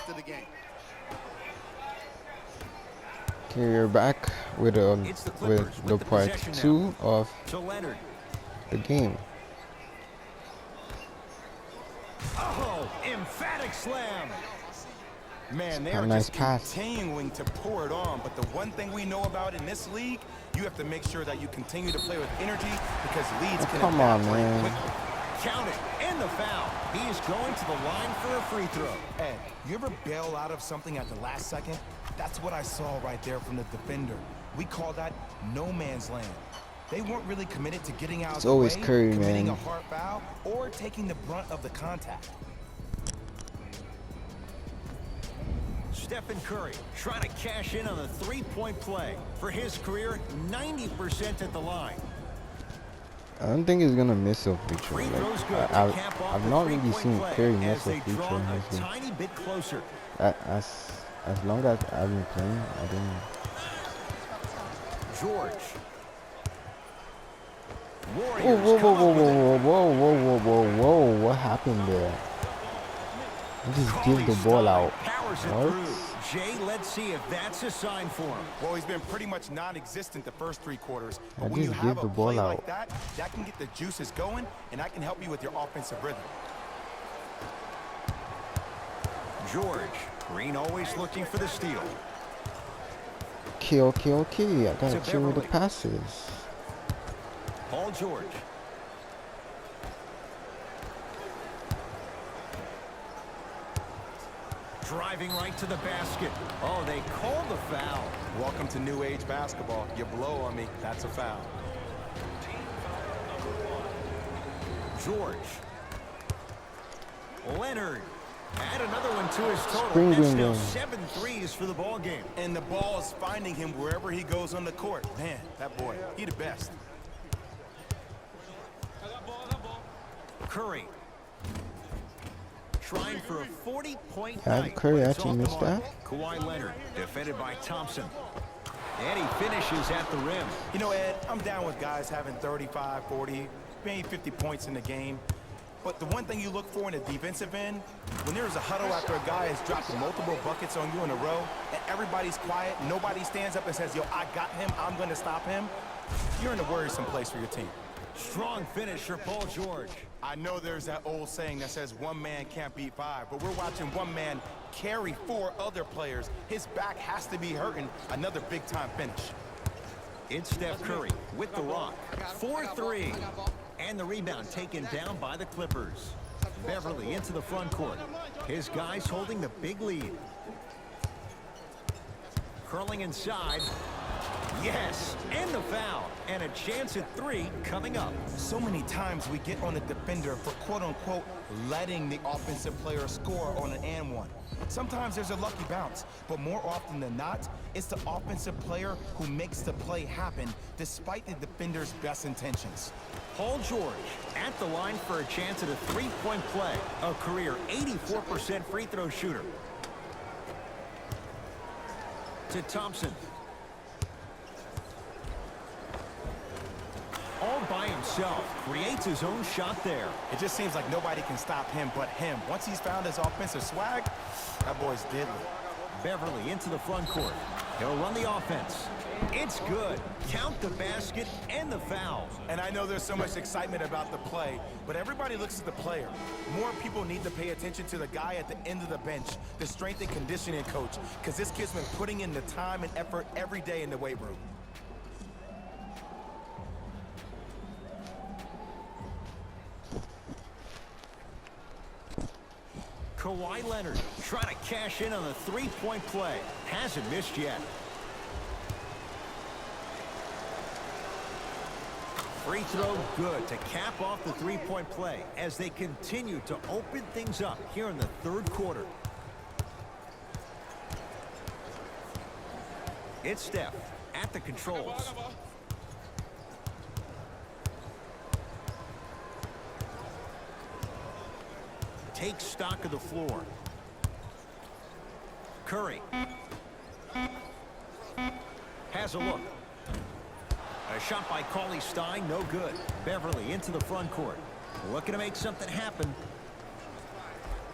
of the game. Okay, we're back with the part 2 of the game. Oh, emphatic slam. Man, they A are nice just pass. continuing to pour it on. But the one thing we know about in this league, you have to make sure that you continue to play with energy because leads can Come on, evaporate man. quickly. Count it, and the foul. He is going to the line for a free throw. Ed, you ever bail out of something at the last second? That's what I saw right there from the defender. We call that no man's land. They weren't really committed to getting out of It's the always way, Curry, committing man. a hard foul, or taking the brunt of the contact. Stephen Curry trying to cash in on the three-point play. For his career, 90% at the line. I don't think he's gonna miss a free throw. Free throws good Like, to cap off I've the not really three-point seen play Curry as miss a they free draw throw in a his game. tiny bit closer. As long as I've been playing, I don't. George. Whoa, Warriors whoa, come whoa, up with it. whoa, whoa, whoa, whoa, whoa, whoa! What happened there? I just give the ball out. Powers it What? through. Jay, let's see if that's a sign for him. Well, he's been pretty much non-existent the first 3 quarters. I But when you just have give a the ball play out. like that, that can get the juices going, and that can help you with your offensive rhythm. George. Green always looking for the steal. Okay. I gotta To chill with the Beverly. passes. Paul George. Driving right to the basket. Oh, they called the foul. Welcome to new age basketball. You blow on me, that's a foul. George. Leonard. Add another one to his total. Spring That's game now game. 7 threes for the ball game. And the ball is finding him wherever he goes on the court. Man, that boy, he the best. Curry. Trying for a 40-point Yeah, night. Curry but it's actually off the missed mark. that. Kawhi Leonard, defended by Thompson. And he finishes at the rim. You know, Ed, I'm down with guys having 35, 40, maybe 50 points in the game. But the one thing you look for in a defensive end, when there's a huddle after a guy has dropped multiple buckets on you in a row, and everybody's quiet, nobody stands up and says, yo, I got him, I'm going to stop him, you're in a worrisome place for your team. Strong finish for Paul George. I know there's that old saying that says one man can't beat 5, but we're watching one man carry 4 other players. His back has to be hurting. Another big-time finish. It's Steph Curry with the rock. 4-3. And the rebound taken down by the Clippers. Beverly into the front court. His guys holding the big lead. Curling inside. Yes, and the foul. And a chance at 3 coming up. So many times we get on the defender for quote-unquote letting the offensive player score on an and one. Sometimes there's a lucky bounce, but more often than not, it's the offensive player who makes the play happen despite the defender's best intentions. Paul George at the line for a chance at a three-point play. A career 84% free throw shooter. To Thompson. All by himself, creates his own shot there. It just seems like nobody can stop him but him. Once he's found his offensive swag, that boy's deadly. Beverly into the front court. He'll run the offense. It's good. Count the basket and the foul. And I know there's so much excitement about the play, but everybody looks at the player. More people need to pay attention to the guy at the end of the bench, the strength and conditioning coach, because this kid's been putting in the time and effort every day in the weight room. Kawhi Leonard trying to cash in on the three-point play. Hasn't missed yet. Free throw good to cap off the three-point play as they continue to open things up here in the third quarter. It's Steph at the controls. Takes stock of the floor. Curry has a look. A shot by Cauley Stein, no good. Beverly into the front court. Looking to make something happen.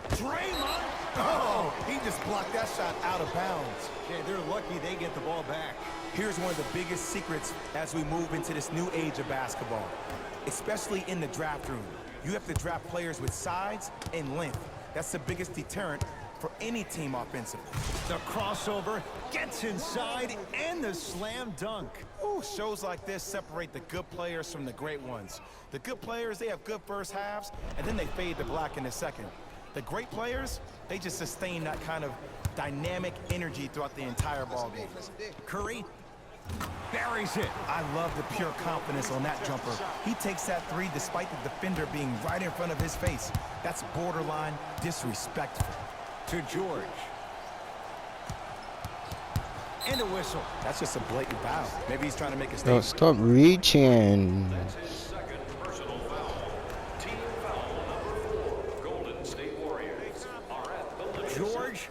Draymond! Oh, he just blocked that shot out of bounds. Yeah, they're lucky they get the ball back. Here's one of the biggest secrets as we move into this new age of basketball, especially in the draft room. You have to draft players with size and length. That's the biggest deterrent for any team offensively. The crossover gets inside and the slam dunk. Ooh, shows like this separate the good players from the great ones. The good players, they have good first halves, and then they fade to black in the second. The great players, they just sustain that kind of dynamic energy throughout the entire ballgame. Curry buries it. I love the pure confidence on that jumper. He takes that three despite the defender being right in front of his face. That's borderline disrespectful. To George. And a whistle. That's just a blatant foul. Maybe he's trying to make a No, statement. stop reaching. George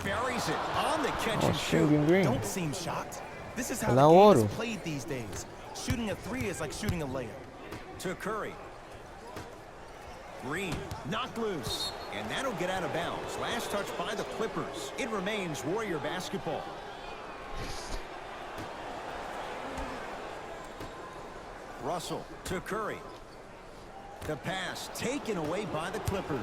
buries it on the catch Oh, and shoot. shooting green. Don't seem shocked. This is how Allow the game order. is played these days. Shooting a three is like shooting a layup. To Curry. Green knocked loose, and that'll get out of bounds. Last touch by the Clippers. It remains Warrior basketball. Russell to Curry. The pass taken away by the Clippers.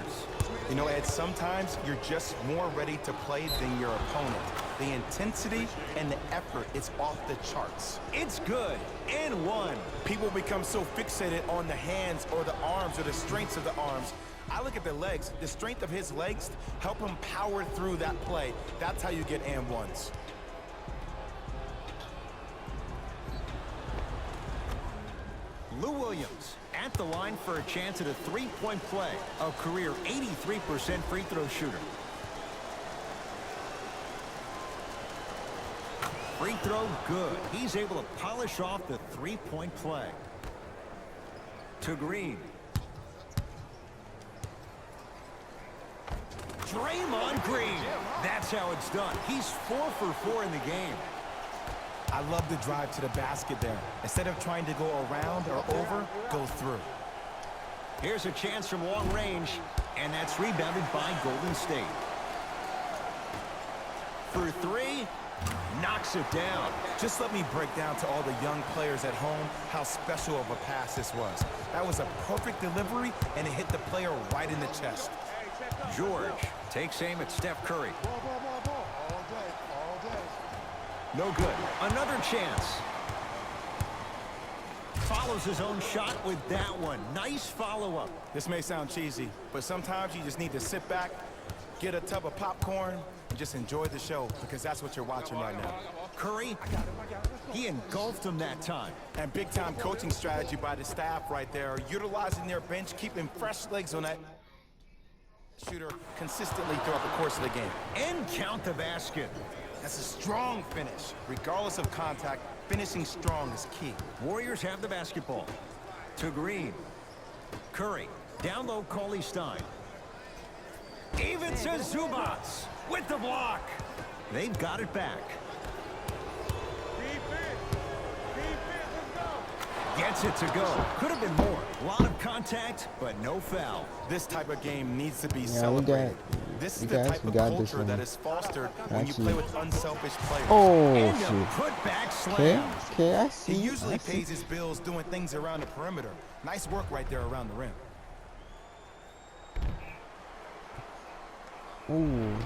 You know, Ed, sometimes you're just more ready to play than your opponent. The intensity and the effort is off the charts. It's good and one. People become so fixated on the hands or the arms or the strengths of the arms. I look at the legs. The strength of his legs help him power through that play. That's how you get and ones. Lou Williams at the line for a chance at a three-point play. A career 83% free throw shooter. Free throw good. He's able to polish off the three-point play. To Green. Draymond Green. That's how it's done. He's 4 for 4 in the game. I love the drive to the basket there. Instead of trying to go around or over, go through. Here's a chance from long range, and that's rebounded by Golden State. For three, knocks it down. Just let me break down to all the young players at home how special of a pass this was. That was a perfect delivery, and it hit the player right in the chest. George takes aim at Steph Curry. No good. Another chance. Follows his own shot with that one. Nice follow-up. This may sound cheesy, but sometimes you just need to sit back, get a tub of popcorn, and just enjoy the show, because that's what you're watching right now. Curry, he engulfed him that time. And big-time coaching strategy by the staff right there, utilizing their bench, keeping fresh legs on that shooter consistently throughout the course of the game. And count the basket. That's a strong finish. Regardless of contact, finishing strong is key. Warriors have the basketball. To Green. Curry. Down low, Cauley Stein. Even to Zubats with the block. They've got it back. Gets it to go. Could have been more. A lot of contact, but no foul. This type of game needs to be Yeah, celebrated. This is the guys, type we of got this culture one. that is fostered when you Actually. play with unselfish players. Oh, And a shoot. putback Okay, slam. okay, I He see. usually I see. pays his bills doing things around the perimeter. Nice work right there around the rim. Ooh.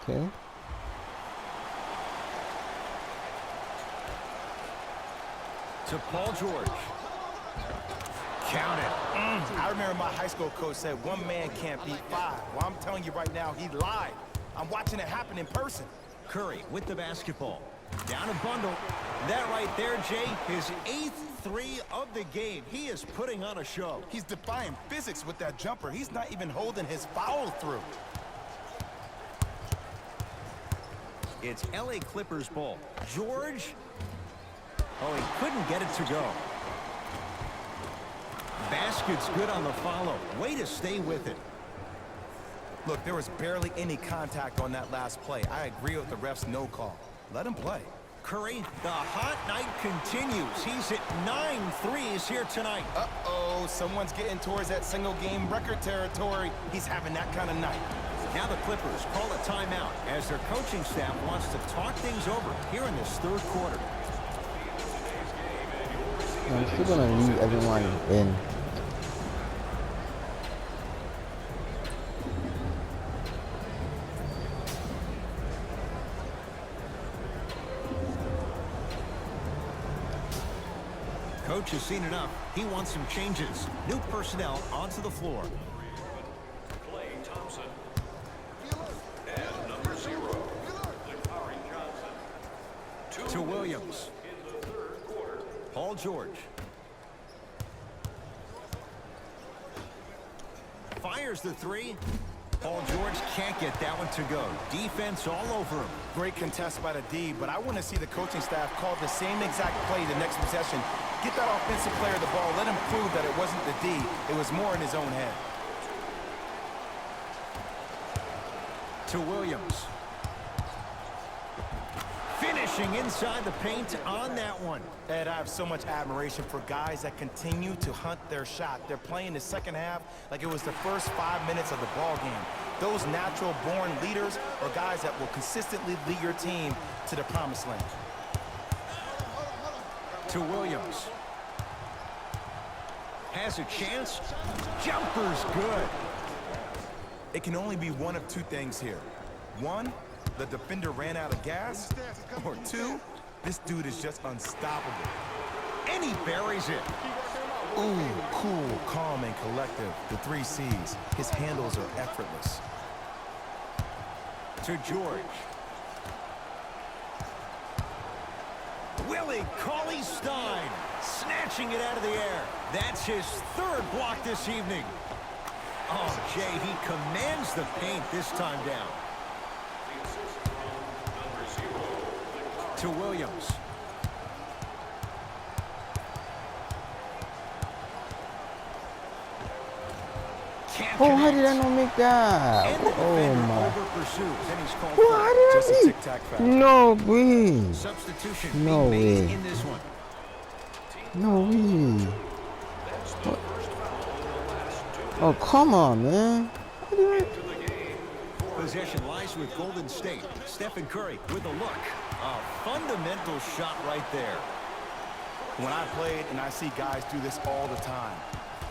Okay. To Paul George. Count it. I remember my high school coach said one man can't beat five. Well, I'm telling you right now, he lied. I'm watching it happen in person. Curry with the basketball. Down a bundle. That right there, Jay, his 8th three of the game. He is putting on a show. He's defying physics with that jumper. He's not even holding his foul through. It's LA Clippers ball. George. Oh, he couldn't get it to go. Basket's good on the follow. Way to stay with it. Look, there was barely any contact on that last play. I agree with the ref's no call. Let him play. Curry, the hot night continues. He's hit 9 threes here tonight. Uh-oh, someone's getting towards that single-game record territory. He's having that kind of night. Now the Clippers call a timeout as their coaching staff wants to talk things over here in this third quarter. I'm still gonna leave everyone in. Coach has seen enough. He wants some changes. New personnel onto the floor. Klay Thompson. And number 0, Lakari Johnson. To Williams. In the third quarter. Paul George. Fires the three. Paul George can't get that one to go. Defense all over him. Great contest by the D, but I want to see the coaching staff call the same exact play the next possession. Get that offensive player the ball. Let him prove that it wasn't the D. It was more in his own head. To Williams. Finishing inside the paint on that one. Ed, I have so much admiration for guys that continue to hunt their shot. They're playing the second half like it was the first 5 minutes of the ball game. Those natural-born leaders are guys that will consistently lead your team to the promised land. To Williams. Has a chance. Jumper's good. It can only be one of two things here. One, the defender ran out of gas. Or two, this dude is just unstoppable. And he buries it. Ooh, cool, calm, and collective. The 3 C's. His handles are effortless. To George. Willie Cauley-Stein snatching it out of the air. That's his third block this evening. Oh, Jay, he commands the paint this time down. To Williams. Oh, how did I not make that? Oh my. Well, how did Just a I tic-tac make? foul. No way. Substitution No being made way. in this one. No way. What? Oh, come on, man. How did I... Possession lies with Golden State. Stephen Curry with a look. A fundamental shot right there. When I played, and I see guys do this all the time,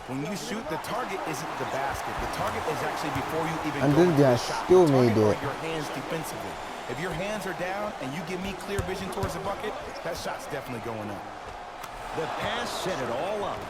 when you shoot, the target isn't the basket. The target is actually before you even And go this into guy the shot. still The target made are it. your hands defensively. If your hands are down and you give me clear vision towards the bucket, that shot's definitely going up. The pass set it all up.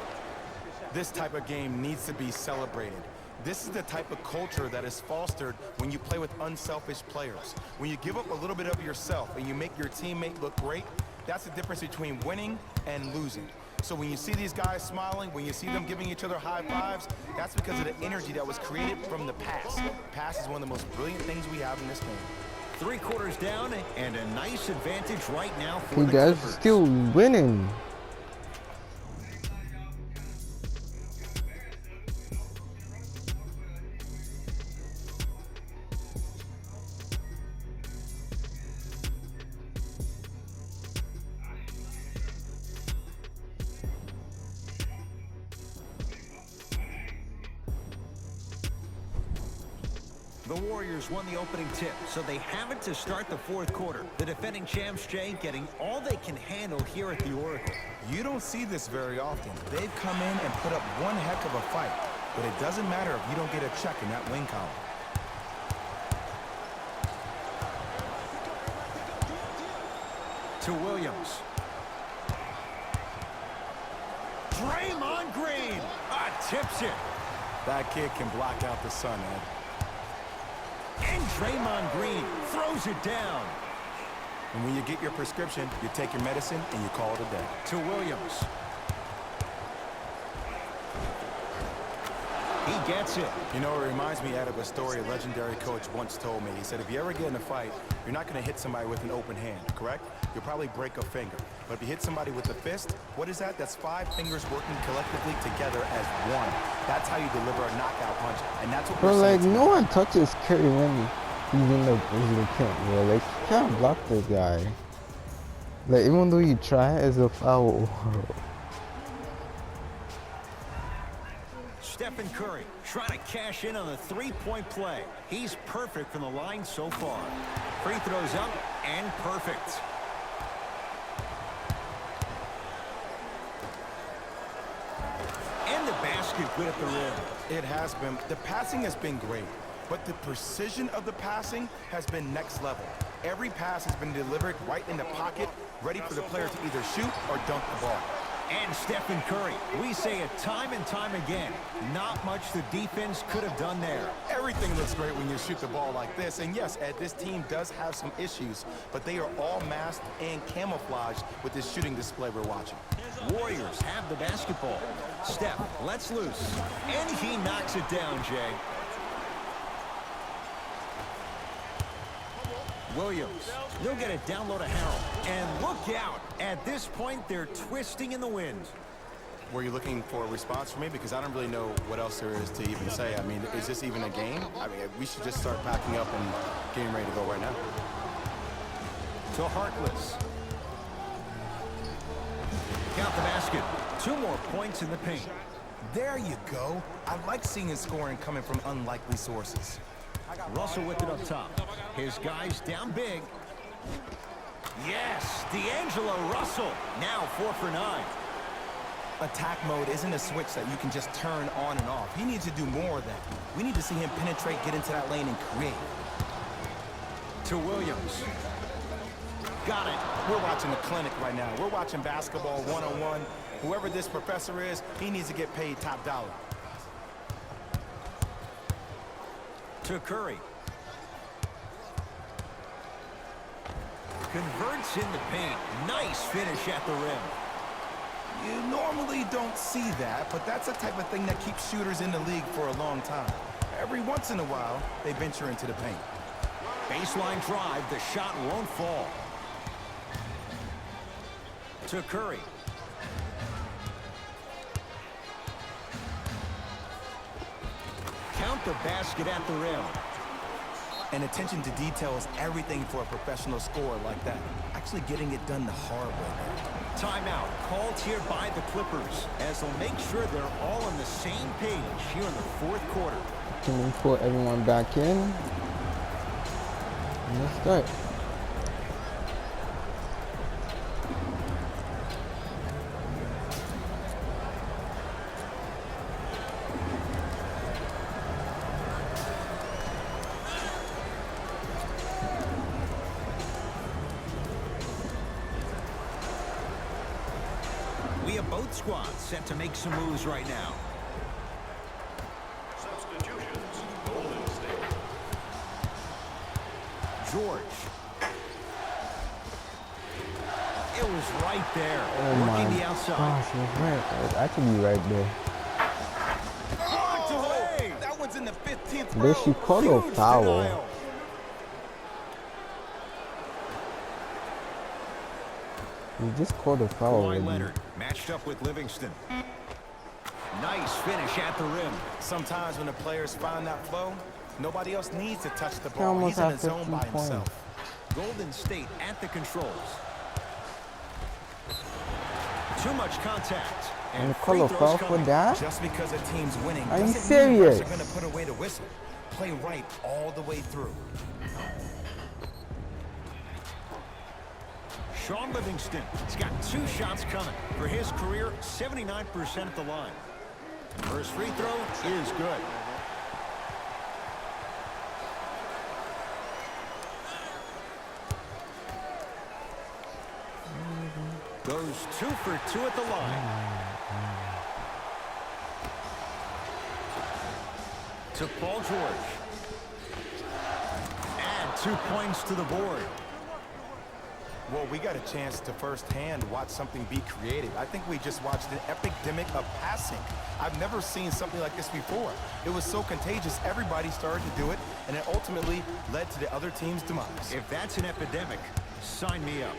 This type of game needs to be celebrated. This is the type of culture that is fostered when you play with unselfish players. When you give up a little bit of yourself and you make your teammate look great, that's the difference between winning and losing. So when you see these guys smiling, when you see them giving each other high fives, that's because of the energy that was created from the pass. Pass is one of the most brilliant things we have in this game. 3 quarters down and a nice advantage right now for You the guys Clippers. still winning. The Warriors won the opening tip, so they have it to start the 4th quarter. The defending champs, Jay, getting all they can handle here at the Oracle. You don't see this very often. They've come in and put up one heck of a fight, but it doesn't matter if you don't get a check in that win column. To Williams. Draymond Green tips it. That kid can block out the sun, Ed. And Draymond Green throws it down. And when you get your prescription, you take your medicine and you call it a day. To Williams. He gets it. You know, it reminds me, Ed, of a story a legendary coach once told me. He said, if you ever get in a fight, you're not going to hit somebody with an open hand, correct? You'll probably break a finger. But if you hit somebody with a fist, what is that? That's 5 fingers working collectively together as one. That's how you deliver a knockout punch. And that's what Bro, we're like, seeing no one touches Curry when he's in the camp, bro. Like, you can't block this guy. Like, even though you try, it's a foul. Stephen Stephen Curry trying to cash in on the three-point play. He's perfect from the line so far. Free throws up and perfect. And the basket good at the rim. It has been. The passing has been great, but the precision of the passing has been next level. Every pass has been delivered right in the pocket, ready for the player to either shoot or dunk the ball. And Stephen Curry, we say it time and time again, not much the defense could have done there. Everything looks great when you shoot the ball like this. And yes, Ed, this team does have some issues, but they are all masked and camouflaged with this shooting display we're watching. Warriors have the basketball. Steph lets loose, and he knocks it down, Jay. Williams, they'll get it down low to Harrell. And look out. At this point, they're twisting in the wind. Were you looking for a response from me? Because I don't really know what else there is to even say. I mean, is this even a game? I mean, we should just start packing up and getting ready to go right now. To Harkless. Count the basket. 2 more points in the paint. There you go. I like seeing scoring coming from unlikely sources. Russell with it up top. His guys down big. Yes, D'Angelo Russell. Now 4 for 9. Attack mode isn't a switch that you can just turn on and off. He needs to do more of that. We need to see him penetrate, get into that lane, and create. To Williams. Got it. We're watching a clinic right now. We're watching basketball one-on-one. Whoever this professor is, he needs to get paid top dollar. To Curry. Converts in the paint. Nice finish at the rim. You normally don't see that, but that's the type of thing that keeps shooters in the league for a long time. Every once in a while, they venture into the paint. Baseline drive. The shot won't fall. To Curry. Count the basket at the rim. And attention to detail is everything for a professional scorer like that. Actually getting it done the hard way. Timeout called here by the Clippers as they'll make sure they're all on the same page here in the 4th quarter. Can we put everyone back in? And let's start. We have both squads set to make some moves right now. Substitutions. Golden State. George. It was right there. Oh my Working the outside. gosh, it's right. I could be right there. Blocked away. That one's in the 15th But she called a Huge foul. denial. You just called a foul Kawhi already. Leonard matched up with Livingston. Nice finish at the rim. Sometimes when the players find that flow, nobody else needs to touch the He ball. almost He's in had the zone 15 by points. himself. Golden State at the controls. Too much contact. And you free call a throws foul for coming. that? Just because a team's winning Are you doesn't serious? mean they're going to put away the whistle. Play right all the way through. Sean Livingston has got 2 shots coming. For his career, 79% at the line. First free throw is good. Goes 2 for 2 at the line. To Paul George. Add 2 points to the board. Well, we got a chance to firsthand watch something be created. I think we just watched an epidemic of passing. I've never seen something like this before. It was so contagious, everybody started to do it, and it ultimately led to the other team's demise. If that's an epidemic, sign me up.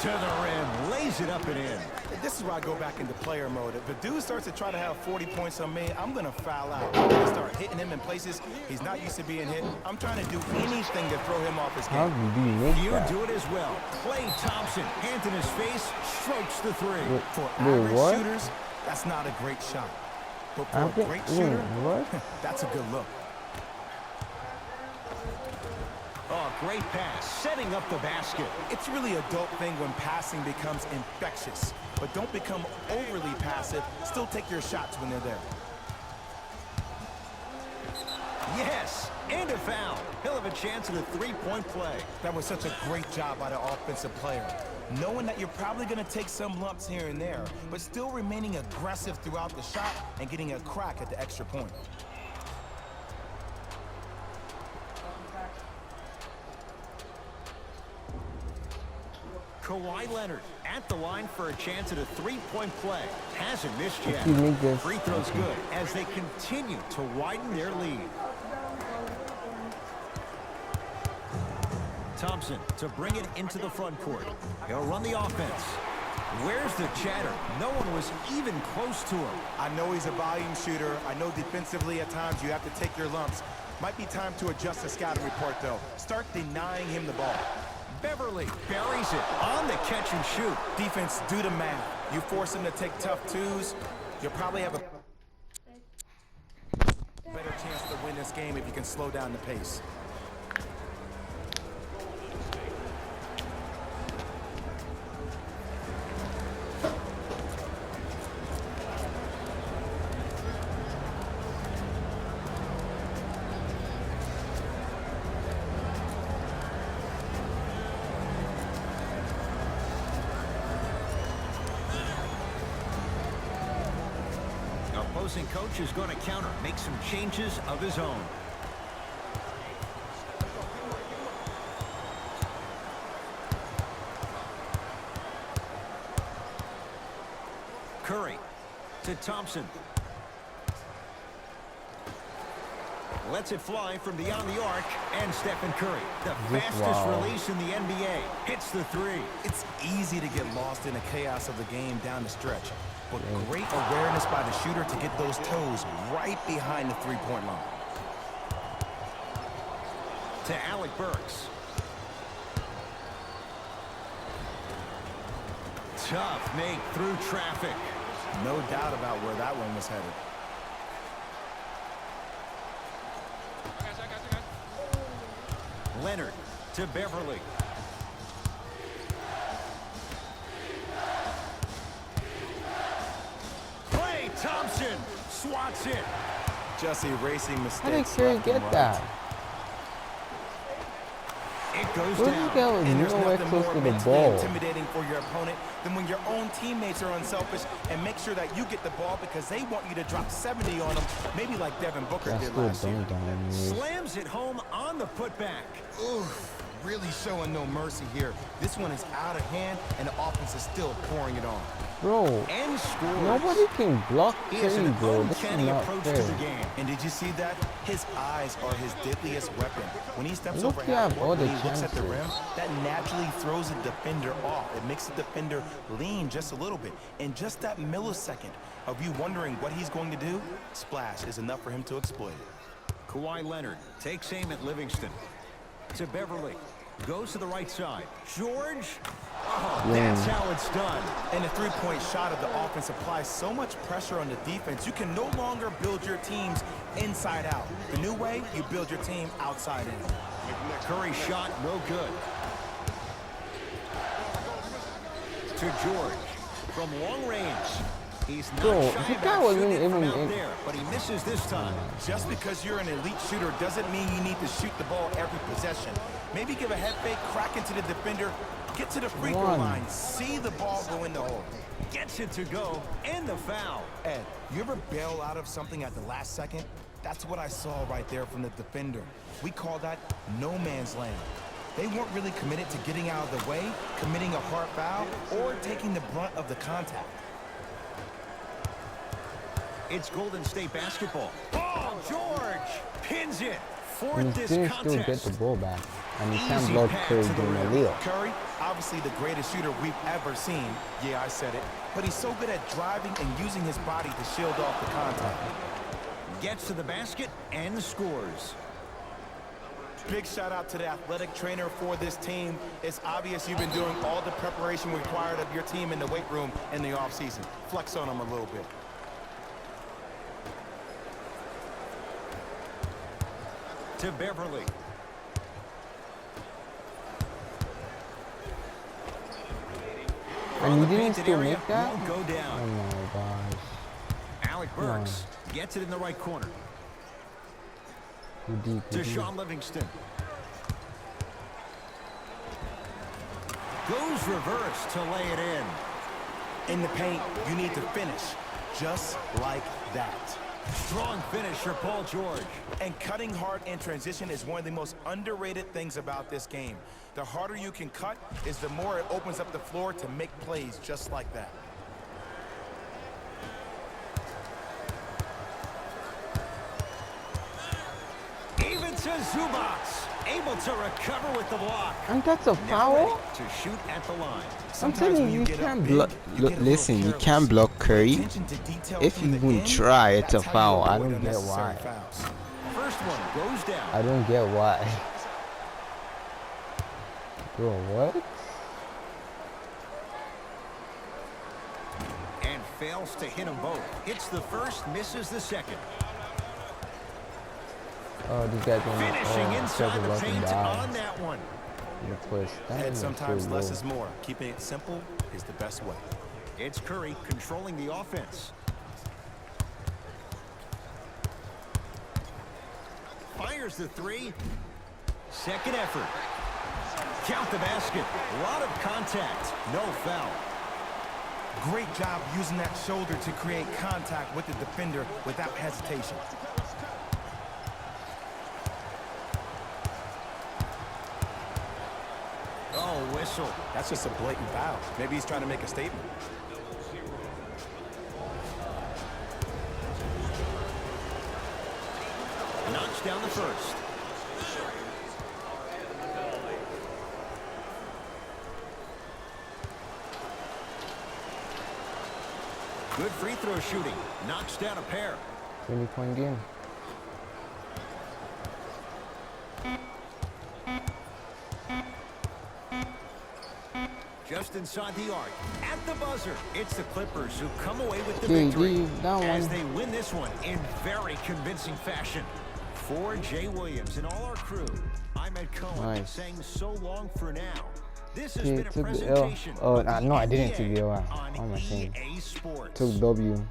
To the rim, lays it up and in. This is where I go back into player mode. If a dude starts to try to have 40 points on me, I'm going to foul out. I'm going to start hitting him in places he's not used to being hit. I'm trying to do anything to throw him off his How game. did you make You that? do it as well. Klay Thompson, hand in his face, strokes the 3. For Wait, average what? shooters, that's not a great shot. But for I a think, great shooter, what? that's a good look. Oh, great pass, setting up the basket. It's really a dope thing when passing becomes infectious. But don't become overly passive. Still take your shots when they're there. Yes, and a foul. He'll have a chance at a three-point play. That was such a great job by the offensive player. Knowing that you're probably going to take some lumps here and there, but still remaining aggressive throughout the shot and getting a crack at the extra point. Kawhi Leonard at the line for a chance at a three-point play. Hasn't missed yet. You make this. Free throw's good as they continue to widen their lead. Thompson to bring it into the front court. He'll run the offense. Where's the chatter? No one was even close to him. I know he's a volume shooter. I know defensively at times you have to take your lumps. Might be time to adjust the scouting report, though. Start denying him the ball. Beverly buries it on the catch and shoot. Defense, do the math. You force him to take tough twos, you'll probably have a better chance to win this game if you can slow down the pace. Opposing coach is going to counter, make some changes of his own. Curry to Thompson. Lets it fly from beyond the arc, and Stephen Curry, the fastest release in the NBA, hits the three. It's easy to get lost in the chaos of the game down the stretch, but great awareness by the shooter to get those toes right behind the three-point line. To Alec Burks. Tough make through traffic. No doubt about where that one was headed. Leonard to Beverly. Klay Thompson swats it. Just erasing mistakes. How did Curry left and get right. that? It goes This down. guy was And there's nowhere nothing close more to the mentally ball. intimidating for your opponent than when your own teammates are unselfish and make sure that you get the ball because they want you to drop 70 on them, maybe like Devin Booker That's did still last year. dunked on him. Slams it home on the putback. Oof, really showing no mercy here. This one is out of hand, and the offense is still pouring it on. Bro, And scores. nobody can block He has Curry, an bro. This is uncanny not approach fair. to the game. And did you see that? His eyes are his deadliest weapon. When he steps Look, over you have half all court, the when he looks at the chances. rim, that naturally throws a defender off. It makes the defender lean just a little bit. And just that millisecond of you wondering what he's going to do, splash is enough for him to exploit it. Kawhi Leonard takes aim at Livingston. To Beverly. Goes to the right side. George. Oh, that's how it's done. And the three-point shot of the offense applies so much pressure on the defense, you can no longer build your teams inside out. The new way, you build your team outside in. Curry shot, no good. To George. From long range. He's not Bro, shy he about wasn't shooting it from even out in- there, but he misses this time. Just because you're an elite shooter doesn't mean you need to shoot the ball every possession. Maybe give a head fake, crack into the defender, get to the free throw line, see the ball go in the hole. Gets it to go, and the foul. Ed, you ever bail out of something at the last second? That's what I saw right there from the defender. We call that no man's land. They weren't really committed to getting out of the way, committing a hard foul, or taking the brunt of the contact. It's Golden State basketball. Oh, George pins it. And Fourth he this still get contest. the ball back. And he can't Easy block pass Curry to the doing a rim. wheel. Curry, obviously the greatest shooter we've ever seen. Yeah, I said it. But he's so good at driving and using his body to shield off the contact. Gets to the basket and scores. Big shout out to the athletic trainer for this team. It's obvious you've been doing all the preparation required of your team in the weight room in the offseason. Flex on them a little bit. to Beverly. And you The didn't painted still area make that? won't go Oh down. my gosh. Alec Burks gets it in the right corner. Too deep. To Sean Livingston. Goes reverse to lay it in. In the paint, you need to finish just like that. Strong finish for Paul George. And cutting hard in transition is one of the most underrated things about this game. The harder you can cut is the more it opens up the floor to make plays just like that. Even to Zubats. Able to recover with the block. And that's a Now foul? ready to shoot at the line. I'm Sometimes telling when you, you get up can't big, block. you get a Listen, little you can't careless. block Curry. Attention to detail If from you the even end, try, it's a that's how you foul. I avoid don't get unnecessary why. fouls. First one goes down. I don't get why. Bro, what? And fails to hit them both. Hits the first, misses the second. Oh, this guy can Finishing inside the the paint die. on that one. The first time. And sometimes less low. is more. Keeping it simple is the best way. It's Curry controlling the offense. Fires the three. Second effort. Count the basket. A lot of contact. No foul. Great job using that shoulder to create contact with the defender without hesitation. Oh, whistle. That's just a blatant foul. Maybe he's trying to make a statement. Knocks down the first. Good free throw shooting. Knocks down a pair. 20-point game. Just inside the arc. At the buzzer, it's the Clippers who come away with the GG, victory. that As one. they win this one in very convincing fashion. For Jay Williams and all our crew, I'm Ed Cohen Nice. saying so long for now. This has Okay, been a took the L. presentation Oh, of the no, I didn't NBA take the L. on Oh, my thing. EA Sports. Took W.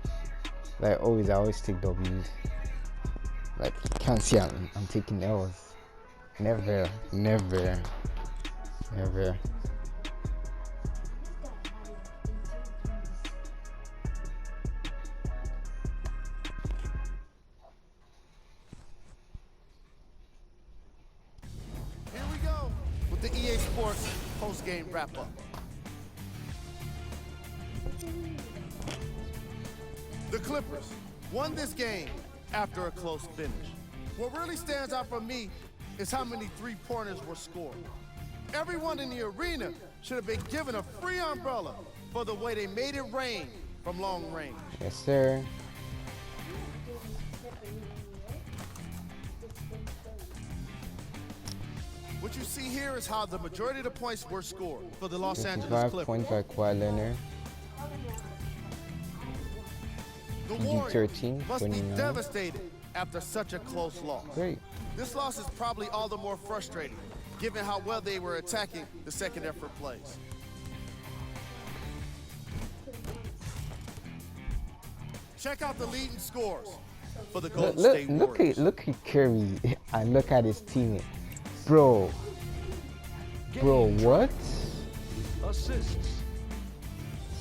Like always, I always take W's. Like, you can't see I'm taking L's. Never, never, never. Here we go with the EA Sports post-game wrap-up. The Clippers won this game after a close finish. What really stands out for me is how many three-pointers were scored. Everyone in the arena should have been given a free umbrella for the way they made it rain from long range. Yes, sir. What you see here is how the majority of the points were scored for the Los Angeles 55 Clippers. points by Kawhi Leonard. The PG Warriors 13, must be 29. devastated after such a close loss. Great. This loss is probably all the more frustrating, given how well they were attacking the second effort plays. Check out the leading scores for the Golden State Warriors. Look at Curry and look at his teammate. Bro, what? Assists.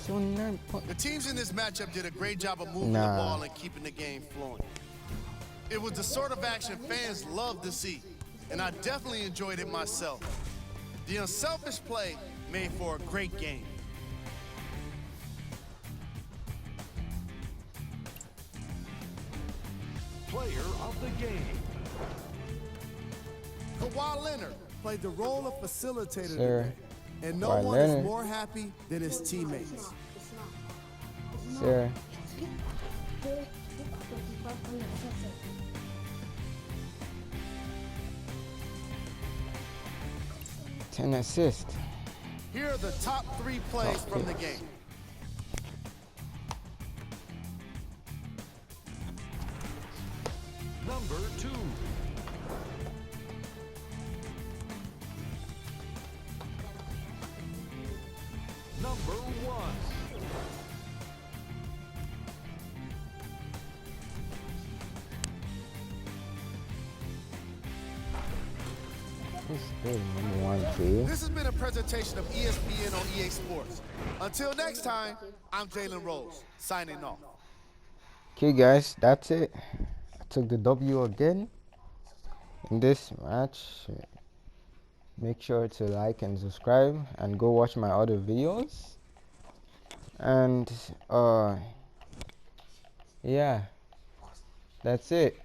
So 9 points. The teams in this matchup did a great job of moving Nah. the ball and keeping the game flowing. It was the sort of action fans love to see, and I definitely enjoyed it myself. The unselfish play made for a great game. Player of the game. Kawhi Leonard played the role of facilitator Sir. today, and no Kawhi one Leonard. is more happy than his teammates. Sir. Ten assists. Here are the top 3 plays from the game. Number 2. number 1. This is number 1 tree. This has been a presentation of ESPN on EA Sports. Until next time, I'm Jalen Rose, signing off. Okay, guys, that's it. I took the W again in this match. Make sure to like and subscribe and go watch my other videos. And yeah, that's it.